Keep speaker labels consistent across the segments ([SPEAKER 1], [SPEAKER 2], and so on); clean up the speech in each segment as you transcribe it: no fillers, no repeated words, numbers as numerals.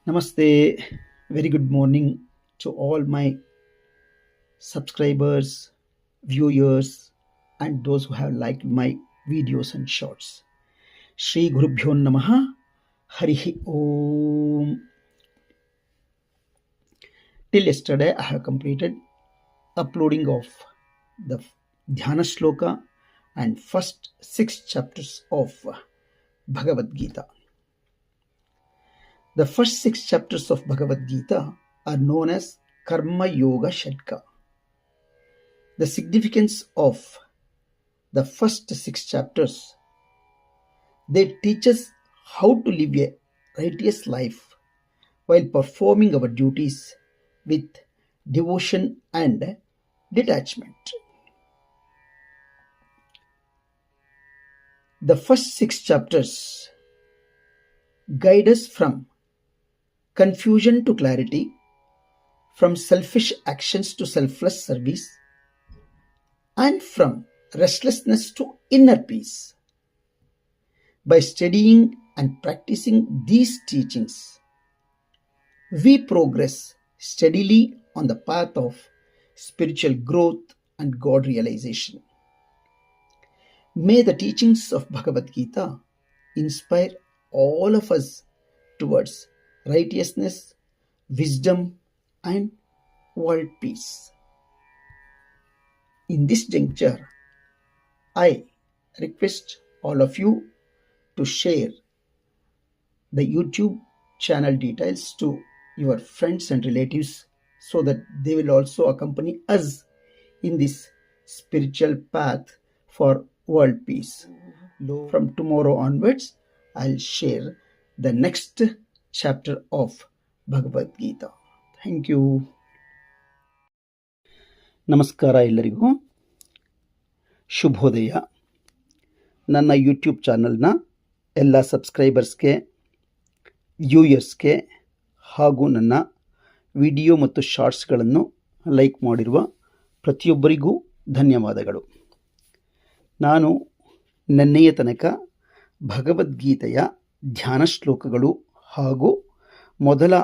[SPEAKER 1] Namaste, very good morning to all my subscribers, viewers, and those who have liked my videos and shorts. Shri Gurubhyo Namaha Harihi Om. Till yesterday, I have completed uploading of the Dhyana Shloka and first 6 chapters of Bhagavad Gita. The first 6 chapters of Bhagavad Gita are known as Karma Yoga Shadka. The significance of the first 6 chapters, they teach us how to live a righteous life while performing our duties with devotion and detachment. The first 6 chapters guide us from confusion to clarity, from selfish actions to selfless service, and from restlessness to inner peace. By studying and practicing these teachings, we progress steadily on the path of spiritual growth and God realization. May the teachings of Bhagavad Gita inspire all of us towards righteousness, wisdom, and world peace. In this juncture, I request all of you to share the YouTube channel details to your friends and relatives so that they will also accompany us in this spiritual path for world peace. From tomorrow onwards, I'll share the next chapter of Bhagavad Gita. Thank you. ನಮಸ್ಕಾರ ಎಲ್ಲರಿಗೂ ಶುಭೋದಯ. ನನ್ನ YouTube ಚಾನಲ್ನ ಎಲ್ಲ ಸಬ್ಸ್ಕ್ರೈಬರ್ಸ್ಗೆ, ವ್ಯೂಯರ್ಸ್ಗೆ ಹಾಗೂ ನನ್ನ video ಮತ್ತು ಶಾರ್ಟ್ಸ್ಗಳನ್ನು like ಮಾಡಿರುವ ಪ್ರತಿಯೊಬ್ಬರಿಗೂ ಧನ್ಯವಾದಗಳು. ನಾನು ನೆನ್ನೆಯ ತನಕ ಭಗವದ್ಗೀತೆಯ ಧ್ಯಾನ ಶ್ಲೋಕಗಳು ಹಾಗೂ ಮೊದಲ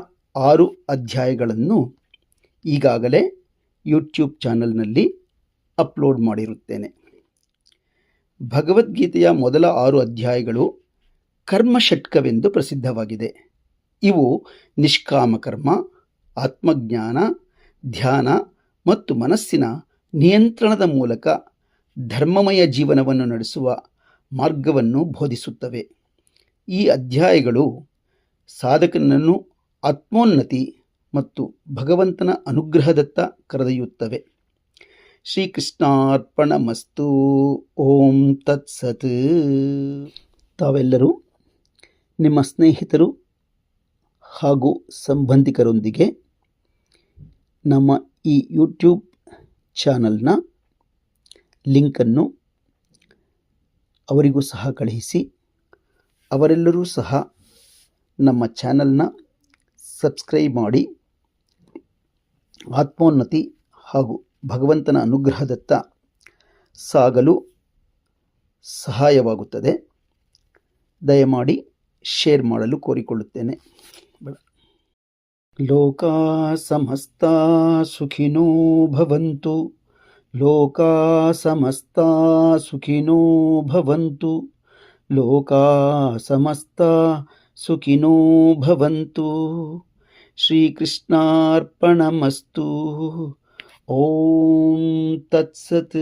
[SPEAKER 1] 6 ಅಧ್ಯಾಯಗಳನ್ನು ಈಗಾಗಲೇ ಯೂಟ್ಯೂಬ್ ಚಾನಲ್ನಲ್ಲಿ ಅಪ್ಲೋಡ್ ಮಾಡಿರುತ್ತೇನೆ. ಭಗವದ್ಗೀತೆಯ ಮೊದಲ 6 ಅಧ್ಯಾಯಗಳು ಕರ್ಮಷಟ್ಕವೆಂದು ಪ್ರಸಿದ್ಧವಾಗಿದೆ. ಇವು ನಿಷ್ಕಾಮ ಕರ್ಮ, ಆತ್ಮಜ್ಞಾನ, ಧ್ಯಾನ ಮತ್ತು ಮನಸ್ಸಿನ ನಿಯಂತ್ರಣದ ಮೂಲಕ ಧರ್ಮಮಯ ಜೀವನವನ್ನು ನಡೆಸುವ ಮಾರ್ಗವನ್ನು ಬೋಧಿಸುತ್ತವೆ. ಈ ಅಧ್ಯಾಯಗಳು ಸಾಧಕನನ್ನು ಆತ್ಮೋನ್ನತಿ ಮತ್ತು ಭಗವಂತನ ಅನುಗ್ರಹದತ್ತ ಕರೆದೊಯ್ಯುತ್ತವೆ. ಶ್ರೀಕೃಷ್ಣಾರ್ಪಣಮಸ್ತು. ಓಂ ತತ್ಸತ್. ತಾವೆಲ್ಲರೂ ನಿಮ್ಮ ಸ್ನೇಹಿತರು ಹಾಗೂ ಸಂಬಂಧಿಕರೊಂದಿಗೆ ನಮ್ಮ ಈ ಯೂಟ್ಯೂಬ್ ಚಾನಲ್ನ ಲಿಂಕನ್ನು ಅವರಿಗೂ ಸಹ ಕಳುಹಿಸಿ, ಅವರೆಲ್ಲರೂ ಸಹ ನಮ್ಮ ಚಾನಲ್ನ ಸಬ್ಸ್ಕ್ರೈಬ್ ಮಾಡಿ ಆತ್ಮೋನ್ನತಿ ಹಾಗೂ ಭಗವಂತನ ಅನುಗ್ರಹದತ್ತ ಸಾಗಲು ಸಹಾಯವಾಗುತ್ತದೆ. ದಯಮಾಡಿ ಶೇರ್ ಮಾಡಲು ಕೋರಿಕೊಳ್ಳುತ್ತೇನೆ. ಲೋಕಾ ಸಮಸ್ತಾ ಸುಖಿನೋ ಭವಂತು. ಲೋಕಾ ಸಮಸ್ತಾ ಸುಖಿನೋ ಭವಂತು. ಲೋಕಾ ಸಮಸ್ತಾ ಸುಖಿನೋ ಭವಂತು. ಶ್ರೀಕೃಷ್ಣಾರ್ಪಣಮಸ್ತು. ಓಂ ತತ್ಸತ್.